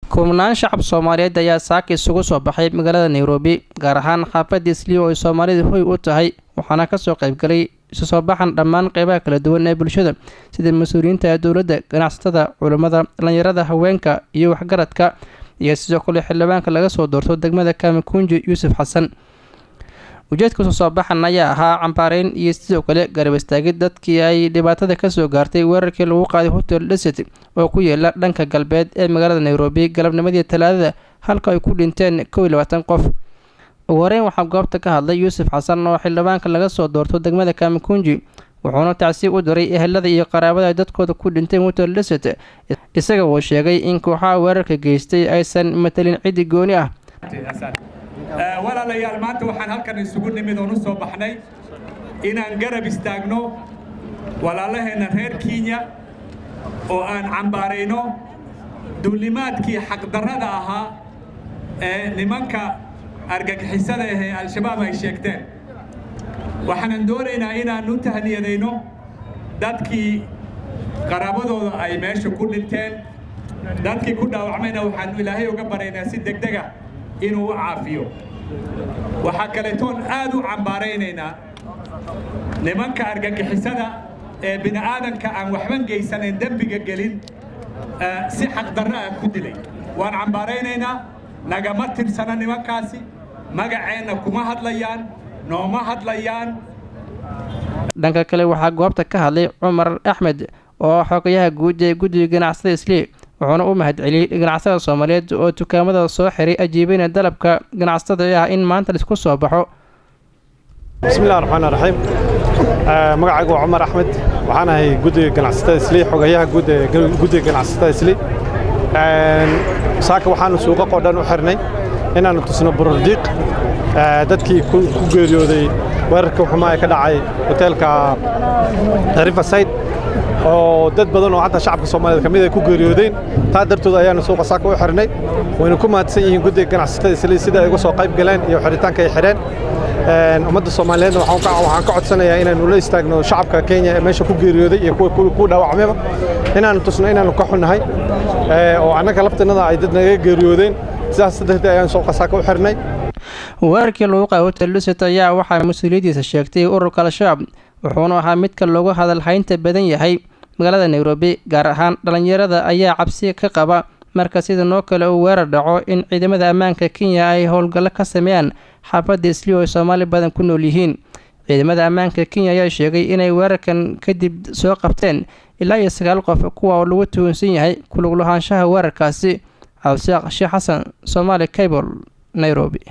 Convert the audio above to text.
kumanaan shacab Soomaaliyeed ayaa saaka isugu soo baxay magaalada Nairobi gaar ahaan xaafadda Islii oo Soomaalidu hoy u tahay waxaana ka soo qayb galay isu soo baxan dhammaan qaybaha kala duwan ee bulshada sida mas'uuliyiinta dawladda, ganacsatada, culimada, dhalinyarada, haweenka iyo waxgaradka iyo sidoo kale xildhibaanka laga soo doorto degmada Kamakunji Yuusuf Xasan. ujeedka soo baxan ayaa ahaa cambaareyn iyo sidoo kale garab istaagid dadkii ay dhibaatada ka soo gaartay weerarkii lagu qaaday Hotel Desert oo ku yaala dhanka galbeed ee magaalada Nairobi galabnimadii Talaadada halka ay ku dhinteen 21 qof. wareen waxaa goobta ka hadlay Yuusuf Xasan oo xildhibaanka laga soo doorto degmada Kamakunji wuxuuna tacsiib u diray ehelada iyo qaraabada dadkooda ku dhinteen Hotel Desert isaga oo sheegay in kooxaha weerarka geystay aysan matalin cid gooni ah. walaalayaal maanta waxaan halkan isugu nimid oo soo baxnay inaan garab istaagno walaalaheena reer Kenya oo aan cambaareyno duulimaadkii xaqdarrada ahaa ee nimanka argagixisada ee al-shabaab ay sheegteen. waxaan doonaynaa inaan u tahniyadeyno dadkii qaraabadooda ay meesha ku dhinteen, dadkii ku dhaawacmayna waxaan Ilaahay uga baraynaa si degdeg ah inuu caafiyo. waxa kale toon aad u cambaareynayna nimanka argagixisada ee bini'aadanka aan waxban geysanin dambiga gelin si xaq darro ah ku dilay. waan cambaareynayna nagama tirsana nimankaasi, magaceena kuma hadlayaan, nooma hadlayaan. dhanka kale waxaa goobta ka hadlay Cumar Axmed oo xogayaha guud ee guddiga ganacsatada Islii wuxuuna u mahadceliyay ganacsatada Soomaaliyeed oo dukaamada soo xiray ajiibina dalabka ganacsatada in maanta la isku soo baxo. bismillaahir rahmaanir rahiim. magacaygu waa Cumar Axmed waxaan ahay guddiga ganacsatada Islii xogayaha guud ee guddiga ganacsatada Islii. saaka waxaan suuqa qodhan u xirnay inaan tusno bururdiiq dadkii ku geeriyooday weerarka xumaa ee ka dhacay hoteelka Riverside oo dad badan oo hadda shacabka Soomaaliyeed kamid ay ku geeriyoodeen. taa dartood ayaan suuqa saaka u xirnay wayna ku mahadsan yihiin guddiga ganacsatada Islii sida ay uga soo qayb galeen iyo xiritaanka ay xireen. ummadda Soomaaliyeed waxaan ka codsanayaa inaan ula istaagno shacabka Kenya ee meesha ku geeriyooday iyo ku dhaawacmayba inaan tusno inaan ka xunnahay oo anaga laftanada ay dad naga geeriyoodeen. sidaas darteed ayaan suuqa saaka u xirnay. weerarkii lagu qaaday Hotel Desert ayaa waxaa mas'uuliyadiisa sheegtay ururka al-shabaab wuxuuna ahaa midka loogu hadal haynta badan yahay magaalada Nairobi gaar ahaan dhalinyarada ayaa cabsi ka qaba marka sidan oo kale uu weerar dhaco in ciidamada ammaanka Kenya ay howlgallo ka sameeyaan xaafadda Islii oo Soomaali badan ku nool yihiin. ciidamada ammaanka Kenya ayaa sheegay inay weerarkan kadib soo qabteen ilaa 9 qof kuwa oo lagu tuhunsan yahay ku lug lahaanshaha weerarkaasi. Cabdi Sheekh Xasan, Somali Cable, Nairobi.